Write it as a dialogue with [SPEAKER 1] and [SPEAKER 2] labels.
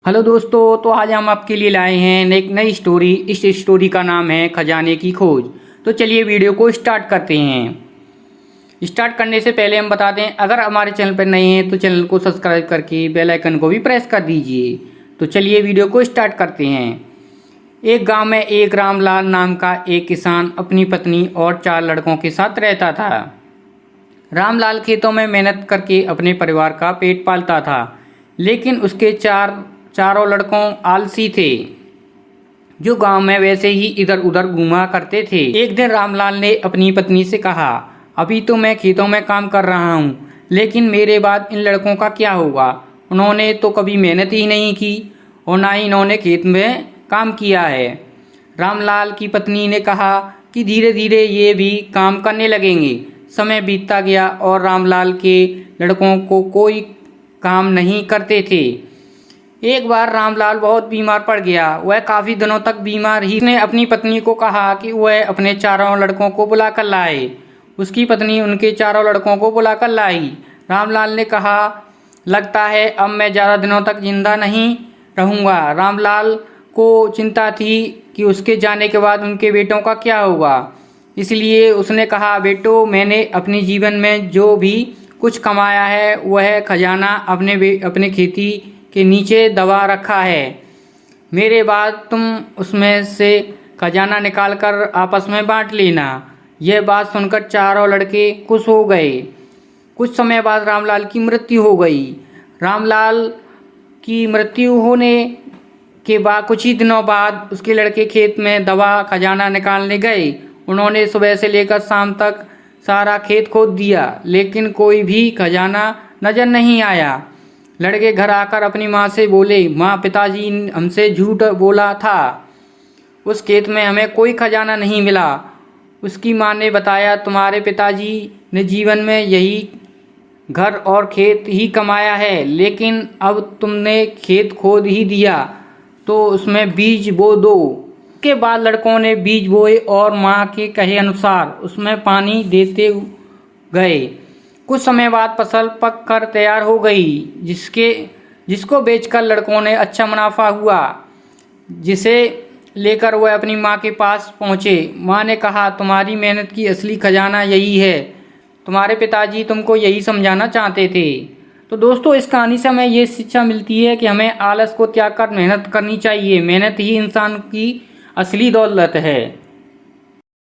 [SPEAKER 1] Hello दोस्तों, तो आज हम आपके लिए लाए हैं एक नई स्टोरी। इस स्टोरी का नाम है खजाने की खोज। तो चलिए वीडियो को स्टार्ट करते हैं। स्टार्ट करने से पहले हम बता दें, अगर हमारे चैनल पर नए हैं तो चैनल को सब्सक्राइब करके बेल आइकन को भी प्रेस कर दीजिए। तो चलिए वीडियो को स्टार्ट करते हैं। एक गांव में एक रामलाल नाम का एक किसान अपनी पत्नी और 4 लड़कों के साथ रहता था। रामलाल खेतों में मेहनत करके अपने परिवार का पेट पालता था, लेकिन उसके चारों लड़कों आलसी थे, जो गांव में वैसे ही इधर उधर घूमा करते थे। एक दिन रामलाल ने अपनी पत्नी से कहा, अभी तो मैं खेतों में काम कर रहा हूँ, लेकिन मेरे बाद इन लड़कों का क्या होगा? उन्होंने तो कभी मेहनत ही नहीं की और ना ही इन्होंने खेत में काम किया है। रामलाल की पत्नी ने कहा कि धीरे धीरे ये भी काम करने लगेंगे। समय बीतता गया और रामलाल के लड़कों को कोई काम नहीं करते थे। एक बार रामलाल बहुत बीमार पड़ गया। वह काफ़ी दिनों तक बीमार ही। उसने अपनी पत्नी को कहा कि वह अपने 4 लड़कों को बुला कर लाए। उसकी पत्नी उनके 4 लड़कों को बुला कर लाई। रामलाल ने कहा, लगता है अब मैं ज़्यादा दिनों तक जिंदा नहीं रहूँगा। रामलाल को चिंता थी कि उसके जाने के बाद उनके बेटों का क्या होगा। इसलिए उसने कहा, बेटो, मैंने अपने जीवन में जो भी कुछ कमाया है वह खजाना अपने खेती के नीचे दबा रखा है। मेरे बाद तुम उसमें से खजाना निकाल कर आपस में बांट लेना। यह बात सुनकर 4 लड़के खुश हो गए। कुछ समय बाद रामलाल की मृत्यु हो गई। रामलाल की मृत्यु होने के बाद कुछ ही दिनों बाद उसके लड़के खेत में दबा खजाना निकालने गए। उन्होंने सुबह से लेकर शाम तक सारा खेत खोद दिया, लेकिन कोई भी खजाना नजर नहीं आया। लड़के घर आकर अपनी माँ से बोले, माँ, पिताजी हमसे झूठ बोला था, उस खेत में हमें कोई खजाना नहीं मिला। उसकी माँ ने बताया, तुम्हारे पिताजी ने जीवन में यही घर और खेत ही कमाया है, लेकिन अब तुमने खेत खोद ही दिया तो उसमें बीज बो दो। के बाद लड़कों ने बीज बोए और माँ के कहे अनुसार उसमें पानी देते गए। कुछ समय बाद फसल पक कर तैयार हो गई, जिसको बेचकर लड़कों ने अच्छा मुनाफा हुआ, जिसे लेकर वह अपनी माँ के पास पहुँचे। माँ ने कहा, तुम्हारी मेहनत की असली खजाना यही है। तुम्हारे पिताजी तुमको यही समझाना चाहते थे। तो दोस्तों, इस कहानी से हमें ये शिक्षा मिलती है कि हमें आलस को त्याग कर मेहनत करनी चाहिए। मेहनत ही इंसान की असली दौलत है।